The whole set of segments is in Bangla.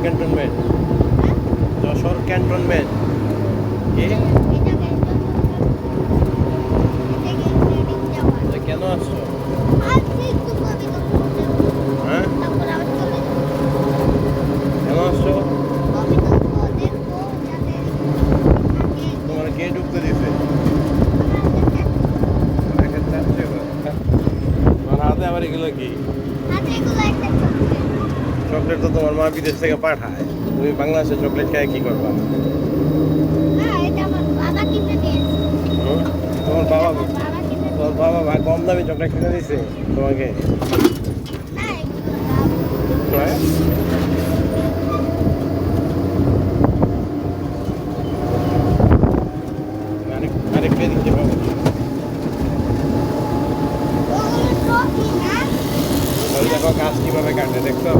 Cantonment, Jessore cantonment. কি কেন আসছো? হ্যাঁ কেন আসছো? তোমার কে ঢুকতে দিছে? তোমার হাতে আবার এগুলো কি? চকলেট তো তোমার মা বিদেশ থেকে পাঠায়, তুমি বাংলাদেশে চকলেট খায় কি করবা? তোমার বাবা তোর বাবা ভাই কম দামি চকলেট কিনে দিছে তোমাকে? হ্যাঁ? আরেকটা দিতে পাবো। ওই দেখো গাছ কিভাবে কাটে দেখছো?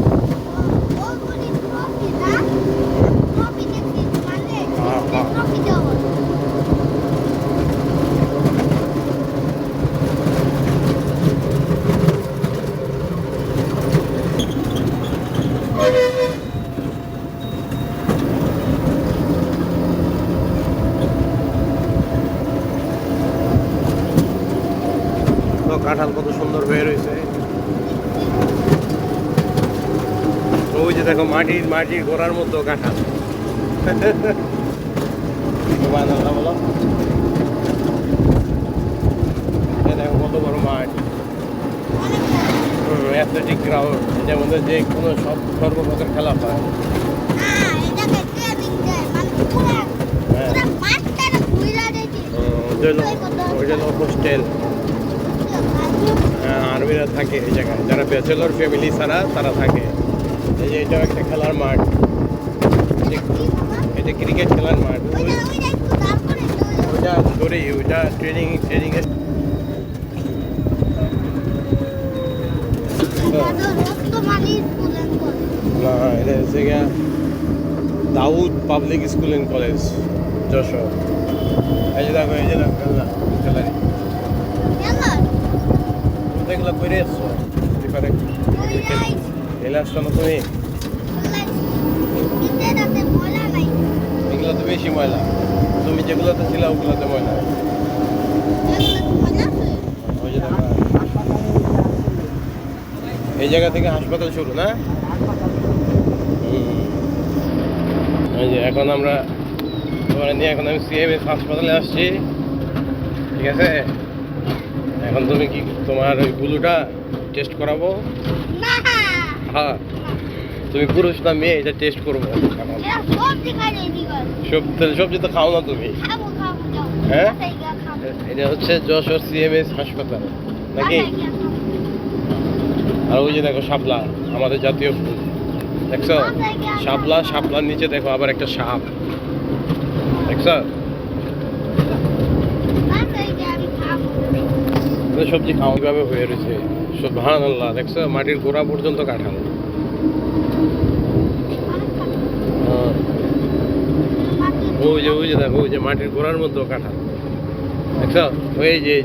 কাঁঠাল কত সুন্দর হয়ে রয়েছে। ওই যে দেখো মাটির গোড়ার মতো কাঁঠাল। বলো দেখো কত বড় মাঠ, অ্যাথলেটিক গ্রাউন্ড, এটার মধ্যে যে কোনো সর্বপ্রকার খেলা হয়। ওইটা হলো হোস্টেল, আর্মিরা থাকে এই জায়গায়, যারা ব্যাচেলর ফ্যামিলি ছাড়া তারা থাকে। এই যে এটাও একটা খেলার মাঠ, এটা ক্রিকেট খেলার মাঠ। ওইটা ধরে ওইটা ট্রেনিং না, এটা হচ্ছে গিয়া Daud public school and college Jessore. এই যে দেখো খেলারি এগুলো করে এসছো এলে আসছো না তুমি? এগুলো তো বেশি ময়লা, তুমি যেগুলোতে ছিল ওগুলোতে ময়লা। ওই যে দেখো এই জায়গা থেকে হাসপাতাল শুরু না? এই যে এখন আমরা তোমার নিয়ে এখন আমি সিএমএস হাসপাতালে আসছি, ঠিক আছে? এখন তুমি কি তোমার ওই গুলোটা টেস্ট করাবো? হ্যাঁ, তুমি পুরুষ না মেয়ে এটা টেস্ট করবো। সবজি তো খাও না তুমি? হ্যাঁ, এটা হচ্ছে যশোর সিএমএস হাসপাতাল নাকি? আর ওই যে দেখো শাপলা, আমাদের জাতীয় ফুল, দেখছো? শাপলার নিচে দেখো আবার একটা সাপ, দেখছো? সবজি খাওয়া কিভাবে হয়ে রয়েছে, সুবহানাল্লাহ, দেখছো? মাটির গোড়া পর্যন্ত কাঁঠাল। ওই যে দেখো ওই যে মাটির গোড়ার মধ্যে কাঁঠাল, দেখছো? ওই যে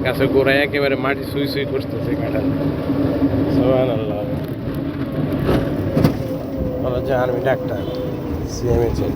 গাছের গোড়ায় একেবারে মাটি সুই করতেছে কাঁঠাল। সুবহানাল্লাহ। বলা যায় আর্মি ডাক্তার সিএমএইচ এর।